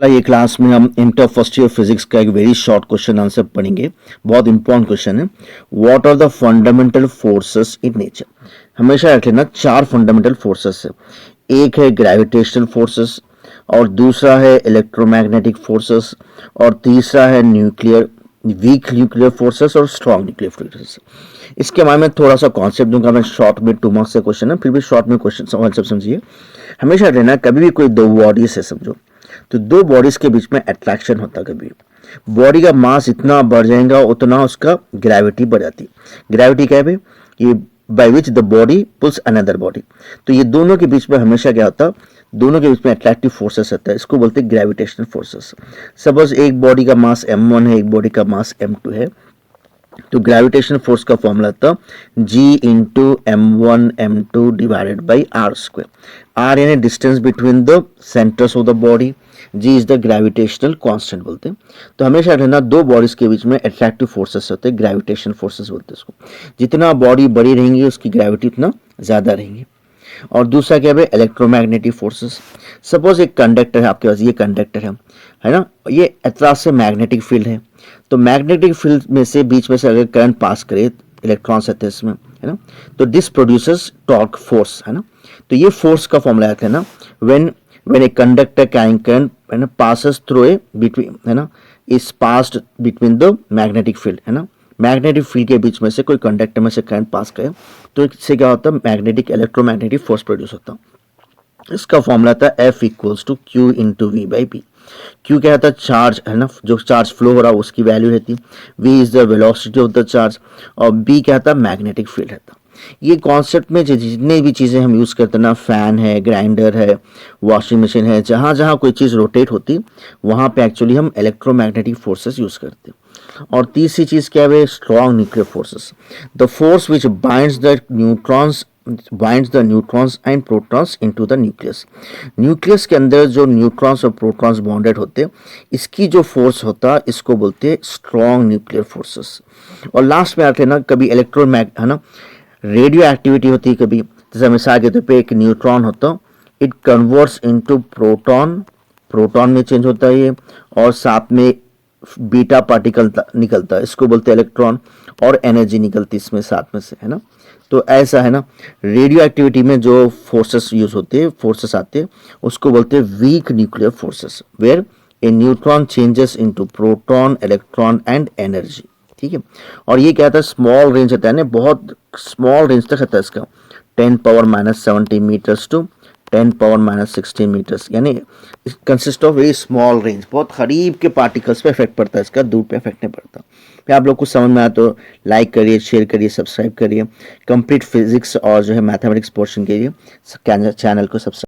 ये क्लास में हम इंटर फर्स्ट ईयर फिजिक्स का एक वेरी शॉर्ट क्वेश्चन आंसर पढ़ेंगे। बहुत इंपॉर्टेंट क्वेश्चन है। What are the fundamental forces in nature. हमेशा रख लेना चार फंडामेंटल फोर्सेस है। एक है ग्रेविटेशनल फोर्सेस, और दूसरा है इलेक्ट्रोमैग्नेटिक फोर्सेस, और तीसरा है न्यूक्लियर वीक न्यूक्लियर फोर्सेस और स्ट्रॉन्ग न्यूक्लियर फोर्सेस। इसके बारे में थोड़ा सा कॉन्सेप्ट दूंगा मैं। शॉर्ट में 2 मार्क्स का क्वेश्चन है, फिर भी शॉर्ट में क्वेश्चन सब समझिए। हमेशा रहना कभी भी कोई दो बॉडीज है समझो, तो दो बॉडीज के बीच में अट्रैक्शन होता है। कभी बॉडी का मास इतना बढ़ जाएगा उतना उसका ग्रेविटी बढ़ जाती। ग्रेविटी क्या है भाई? ये by which the body pulls another body. तो ये दोनों के बीच में हमेशा क्या होता है? दोनों के बीच में अट्रैक्टिव फोर्सेस होता है, इसको बोलते हैं ग्रेविटेशनल फोर्सेस। सपोज एक बॉडी का मास m1 है, एक बॉडी का मास m2 है, तो ग्रेविटेशनल फोर्स का फॉर्मूला था G into m1 m2 divided by R square. R यानी distance between the centres of the body, G is the gravitational constant बोलते हैं। तो हमेशा रहना दो बॉडीज के बीच में अट्रैक्टिव फोर्सेस होते हैं, ग्रेविटेशनल फोर्सेस बोलते हैं इसको। जितना बॉडी बड़ी रहेंगी उसकी ग्रेविटी उतना ज्यादा रहेंगी। और दूसरा क्या है? Electromagnetic forces. सपोज एक कंडक्टर है आपके पास, ये कंडक्टर है ना, ये अक्रॉस से मैग्नेटिक फील्ड है। तो मैग्नेटिक फील्ड में से बीच में से अगर करंट पास करे, इलेक्ट्रॉन्स रहते हैं इसमें, है ना, तो दिस प्रोड्यूसेस टॉर्क फोर्स, है ना। तो ये फोर्स का फॉर्मूला है ना, when a conductor carrying current, है ना, पासेस थ्रू ए बिटवीन, है ना, is passed between the magnetic field, है ना। मैग्नेटिक फील्ड के बीच में से कोई कंडक्टर में से करंट पास करे तो इससे क्या होता है? मैग्नेटिक इलेक्ट्रोमैग्नेटिक फोर्स प्रोड्यूस होता है। इसका फॉर्मूला था F equals to Q into v by p. Q क्या था? चार्ज, है ना, जो चार्ज फ्लो हो रहा है उसकी वैल्यू रहती। V is the velocity of the charge, और B क्या था? मैग्नेटिक फील्ड रहता। ये कॉन्सेप्ट में जितने भी चीज़ें हम यूज़ करते हैं ना, फैन है, ग्राइंडर है, वॉशिंग मशीन है, जहाँ जहाँ कोई चीज़ रोटेट होती वहाँ पे एक्चुअली हम इलेक्ट्रोमैग्नेटिक फोर्सेस यूज़ करते हैं। और तीसरी चीज़ क्या है? Strong nuclear forces, the force which binds the neutrons and protons into the nucleus. Nucleus के अंदर जो न्यूट्रॉन्स और प्रोटॉन्स बॉन्डेड होते हैं, इसकी जो फोर्स होता है इसको बोलते हैं स्ट्रॉन्ग न्यूक्लियर फोर्सेस। और लास्ट में आते हैं ना, कभी है ना, रेडियो एक्टिविटी होती है कभी, जैसे मिसाल के तौर पे एक न्यूट्रॉन होता, it converts into proton, proton में चेंज होता है ये, और साथ में बीटा पार्टिकल निकलता है, इसको बोलते हैं इलेक्ट्रॉन, और एनर्जी निकलती इसमें साथ में से, है ना। तो ऐसा है ना, रेडियो एक्टिविटी में जो फोर्सेस यूज होते हैं, फोर्सेस आते हैं, उसको बोलते हैं weak nuclear forces, where a neutron changes into proton, electron and energy. ठीक है। और ये क्या होता है? स्मॉल रेंज होता है ना, बहुत स्मॉल रेंज तक होता है इसका, 10⁻⁻70 मीटर्स टू 10⁻⁻60 मीटर्स, यानी consist of very small range. बहुत करीब के पार्टिकल्स पे इफेक्ट पड़ता है इसका, दूर पे इफेक्ट नहीं पड़ता। फिर आप लोग को समझ में आया तो लाइक करिए, शेयर करिए, सब्सक्राइब करिए। कंप्लीट फिजिक्स और जो है मैथमेटिक्स पोर्शन के लिए चैनल को सब्सक्राइब